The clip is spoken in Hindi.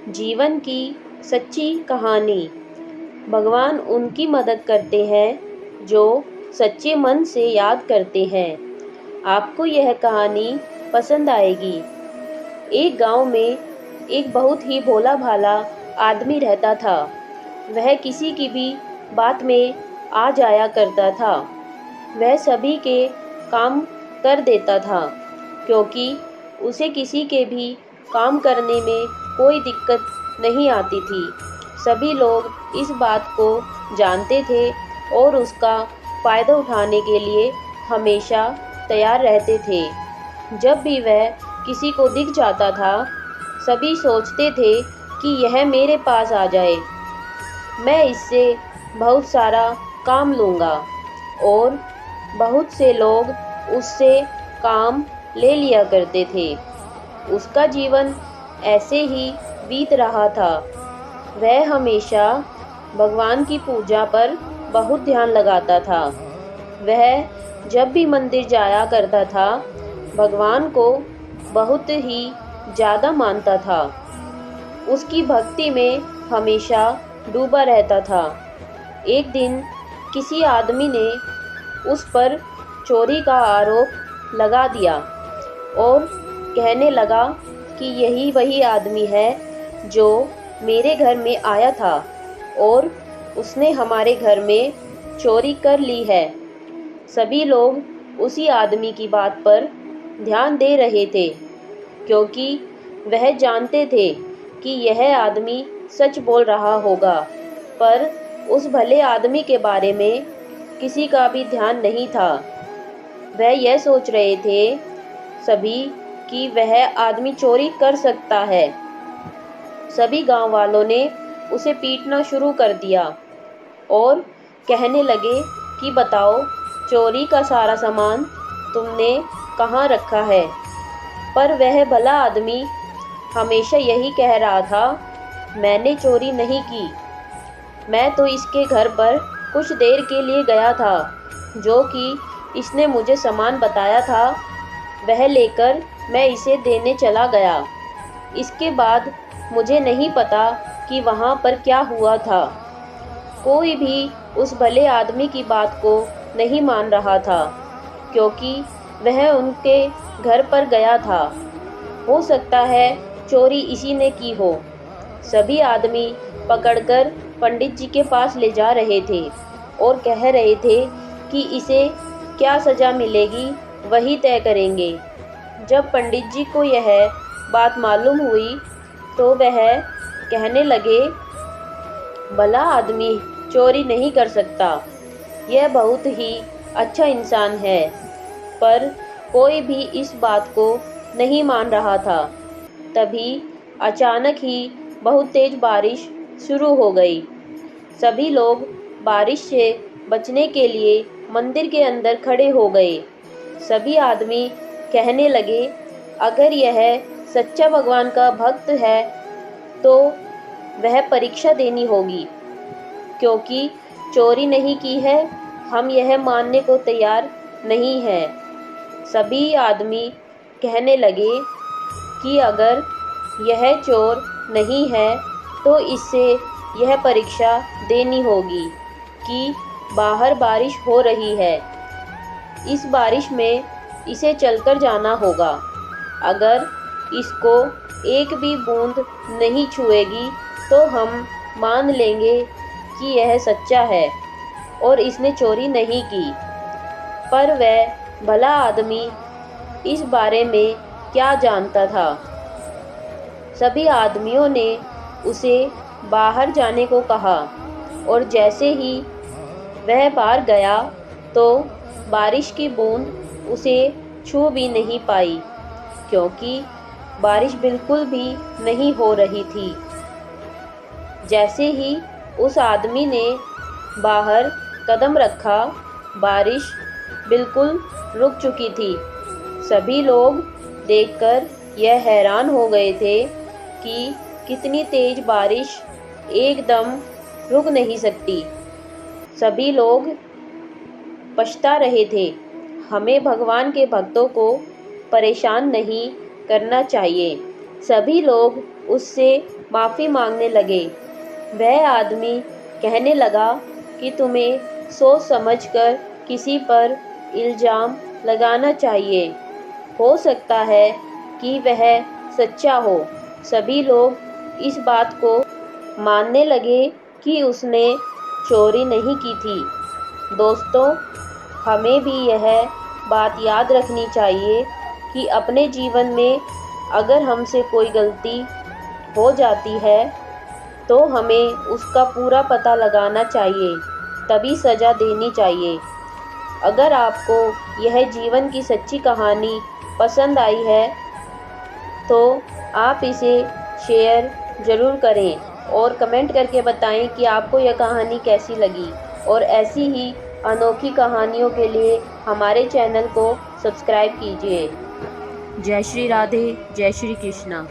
जीवन की सच्ची कहानी। भगवान उनकी मदद करते हैं जो सच्चे मन से याद करते हैं। आपको यह कहानी पसंद आएगी। एक गांव में एक बहुत ही भोला भाला आदमी रहता था। वह किसी की भी बात में आ जाया करता था। वह सभी के काम कर देता था, क्योंकि उसे किसी के भी काम करने में कोई दिक्कत नहीं आती थी। सभी लोग इस बात को जानते थे और उसका फ़ायदा उठाने के लिए हमेशा तैयार रहते थे। जब भी वह किसी को दिख जाता था, सभी सोचते थे कि यह मेरे पास आ जाए, मैं इससे बहुत सारा काम लूँगा। और बहुत से लोग उससे काम ले लिया करते थे। उसका जीवन ऐसे ही बीत रहा था। वह हमेशा भगवान की पूजा पर बहुत ध्यान लगाता था। वह जब भी मंदिर जाया करता था, भगवान को बहुत ही ज़्यादा मानता था। उसकी भक्ति में हमेशा डूबा रहता था। एक दिन किसी आदमी ने उस पर चोरी का आरोप लगा दिया और कहने लगा कि यही वही आदमी है जो मेरे घर में आया था और उसने हमारे घर में चोरी कर ली है। सभी लोग उसी आदमी की बात पर ध्यान दे रहे थे, क्योंकि वह जानते थे कि यह आदमी सच बोल रहा होगा। पर उस भले आदमी के बारे में किसी का भी ध्यान नहीं था। वह यह सोच रहे थे सभी कि वह आदमी चोरी कर सकता है। सभी गांव वालों ने उसे पीटना शुरू कर दिया और कहने लगे कि बताओ, चोरी का सारा सामान तुमने कहाँ रखा है। पर वह भला आदमी हमेशा यही कह रहा था, मैंने चोरी नहीं की, मैं तो इसके घर पर कुछ देर के लिए गया था। जो कि इसने मुझे सामान बताया था, वह लेकर मैं इसे देने चला गया। इसके बाद मुझे नहीं पता कि वहाँ पर क्या हुआ था। कोई भी उस भले आदमी की बात को नहीं मान रहा था, क्योंकि वह उनके घर पर गया था। हो सकता है चोरी इसी ने की हो। सभी आदमी पकड़कर पंडित जी के पास ले जा रहे थे और कह रहे थे कि इसे क्या सज़ा मिलेगी वही तय करेंगे। जब पंडित जी को यह बात मालूम हुई तो वह कहने लगे, भला आदमी चोरी नहीं कर सकता, यह बहुत ही अच्छा इंसान है। पर कोई भी इस बात को नहीं मान रहा था। तभी अचानक ही बहुत तेज बारिश शुरू हो गई। सभी लोग बारिश से बचने के लिए मंदिर के अंदर खड़े हो गए। सभी आदमी कहने लगे, अगर यह सच्चा भगवान का भक्त है तो वह परीक्षा देनी होगी, क्योंकि चोरी नहीं की है, हम यह मानने को तैयार नहीं हैं। सभी आदमी कहने लगे कि अगर यह चोर नहीं है तो इससे यह परीक्षा देनी होगी कि बाहर बारिश हो रही है, इस बारिश में इसे चलकर जाना होगा। अगर इसको एक भी बूंद नहीं छुएगी तो हम मान लेंगे कि यह सच्चा है और इसने चोरी नहीं की। पर वह भला आदमी इस बारे में क्या जानता था। सभी आदमियों ने उसे बाहर जाने को कहा और जैसे ही वह बाहर गया तो बारिश की बूंद उसे छू भी नहीं पाई, क्योंकि बारिश बिल्कुल भी नहीं हो रही थी। जैसे ही उस आदमी ने बाहर कदम रखा, बारिश बिल्कुल रुक चुकी थी। सभी लोग देखकर यह हैरान हो गए थे कि कितनी तेज बारिश एकदम रुक नहीं सकती। सभी लोग पछता रहे थे। हमें भगवान के भक्तों को परेशान नहीं करना चाहिए। सभी लोग उससे माफ़ी मांगने लगे। वह आदमी कहने लगा कि तुम्हें सोच समझकर किसी पर इल्ज़ाम लगाना चाहिए। हो सकता है कि वह सच्चा हो। सभी लोग इस बात को मानने लगे कि उसने चोरी नहीं की थी। दोस्तों, हमें भी यह बात याद रखनी चाहिए कि अपने जीवन में अगर हमसे कोई गलती हो जाती है तो हमें उसका पूरा पता लगाना चाहिए, तभी सज़ा देनी चाहिए। अगर आपको यह जीवन की सच्ची कहानी पसंद आई है तो आप इसे शेयर ज़रूर करें और कमेंट करके बताएं कि आपको यह कहानी कैसी लगी। और ऐसी ही अनोखी कहानियों के लिए हमारे चैनल को सब्सक्राइब कीजिए। जय श्री राधे, जय श्री कृष्णा।